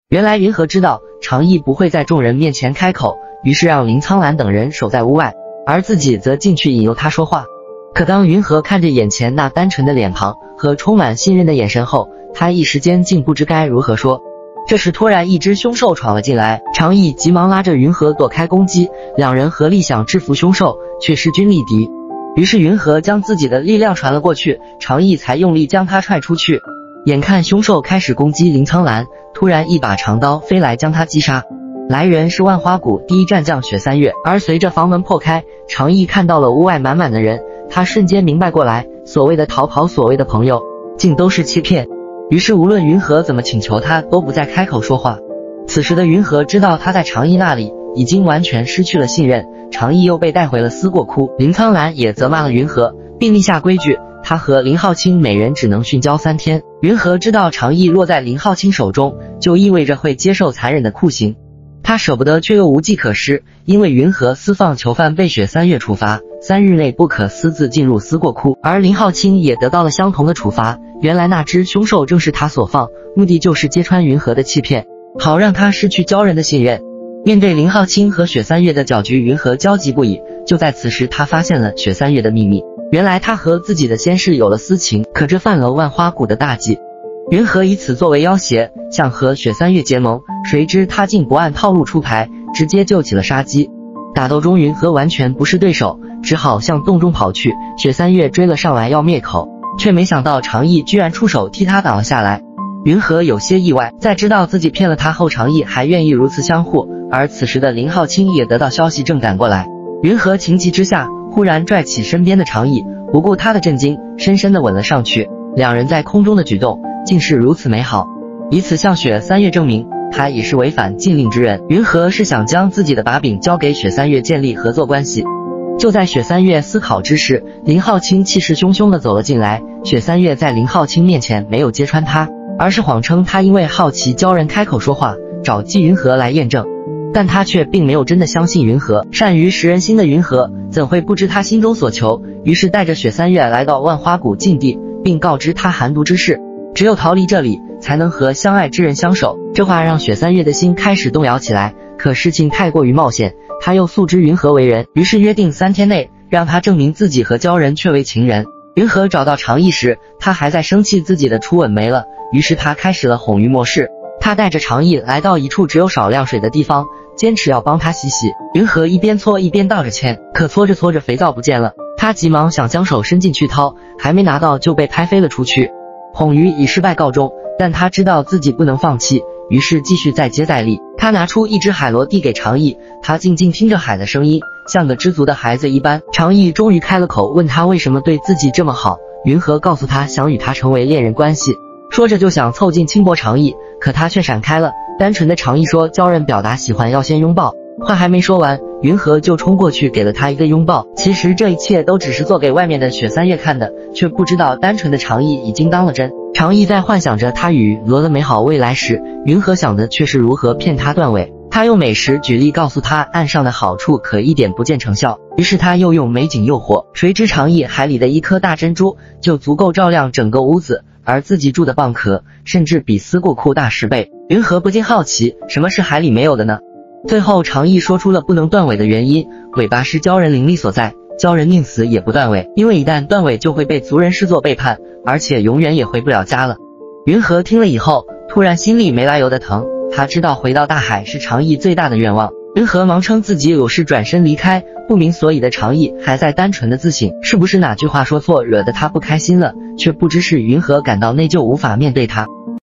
原来云和知道长意不会在众人面前开口，于是让林苍兰等人守在屋外，而自己则进去引诱他说话。可当云和看着眼前那单纯的脸庞和充满信任的眼神后，他一时间竟不知该如何说。这时突然一只凶兽闯了进来，长意急忙拉着云和躲开攻击，两人合力想制服凶兽，却势均力敌。于是云和将自己的力量传了过去，长意才用力将他踹出去。眼看凶兽开始攻击林苍兰，突然一把长刀飞来将他击杀。来人是万花谷第一战将雪三月，而随着房门破开，长意看到了屋外满满的人，他瞬间明白过来，所谓的逃跑，所谓的朋友，竟都是欺骗。于是无论云和怎么请求，他都不再开口说话。此时的云和知道他在长意那里已经完全失去了信任，长意又被带回了思过窟。林苍兰也责骂了云和，并立下规矩，他和林浩清每人只能训教3天。云和知道长意落在林浩清手中，就意味着会接受残忍的酷刑。他舍不得却又无计可施，因为云和私放囚犯被雪三月处罚，3日内不可私自进入思过窟，而林浩清也得到了相同的处罚。原来那只凶兽正是他所放，目的就是揭穿云和的欺骗，好让他失去鲛人的信任。面对林浩清和雪三月的搅局，云和焦急不已。就在此时，他发现了雪三月的秘密，原来他和自己的先世有了私情，可这犯了万花谷的大忌。云和以此作为要挟，想和雪三月结盟，谁知他竟不按套路出牌，直接就起了杀机。打斗中云和完全不是对手，只好向洞中跑去。雪三月追了上来要灭口，却没想到长意居然出手替他挡了下来。云和有些意外，在知道自己骗了他后，长意还愿意如此相护。而此时的林浩清也得到消息，正赶过来。云和情急之下，忽然拽起身边的长意，不顾他的震惊，深深地吻了上去。两人在空中的举动竟是如此美好，以此向雪三月证明他也是违反禁令之人。云和是想将自己的把柄交给雪三月，建立合作关系。就在雪三月思考之时，林浩清气势汹汹地走了进来。雪三月在林浩清面前没有揭穿他，而是谎称他因为好奇鲛人开口说话，找季云和来验证。但他却并没有真的相信云和，善于识人心的云和怎会不知他心中所求？于是带着雪三月来到万花谷禁地，并告知他寒毒之事，只有逃离这里才能和相爱之人相守。这话让雪三月的心开始动摇起来，可事情太过于冒险，他又素知云和为人，于是约定3天内让他证明自己和鲛人却为情人。云和找到长意时，他还在生气自己的初吻没了，于是他开始了哄鱼模式。他带着长意来到一处只有少量水的地方，坚持要帮他洗洗。云和一边搓一边道着歉，可搓着搓着肥皂不见了，他急忙想将手伸进去掏，还没拿到就被拍飞了出去。哄鱼以失败告终，但他知道自己不能放弃，于是继续再接再厉。他拿出一只海螺递给长意，他静静听着海的声音，像个知足的孩子一般。长意终于开了口，问他为什么对自己这么好。云和告诉他想与他成为恋人关系，说着就想凑近轻薄长意，可他却闪开了。单纯的长意说鲛人表达喜欢要先拥抱，话还没说完，云和就冲过去给了他一个拥抱。其实这一切都只是做给外面的雪三月看的，却不知道单纯的长意已经当了真。长意在幻想着他与罗的美好未来时，云和想的却是如何骗他断尾。他用美食举例告诉他岸上的好处，可一点不见成效，于是他又用美景诱惑，谁知长意海里的一颗大珍珠就足够照亮整个屋子，而自己住的蚌壳甚至比思过窟大10倍。云和不禁好奇，什么是海里没有的呢？最后长意说出了不能断尾的原因，尾巴是鲛人灵力所在，鲛人宁死也不断尾，因为一旦断尾就会被族人视作背叛，而且永远也回不了家了。云和听了以后，突然心里没来由的疼，他知道回到大海是长意最大的愿望。云和忙称自己有事转身离开，不明所以的长意还在单纯的自省，是不是哪句话说错惹得他不开心了，却不知是云和感到内疚无法面对他。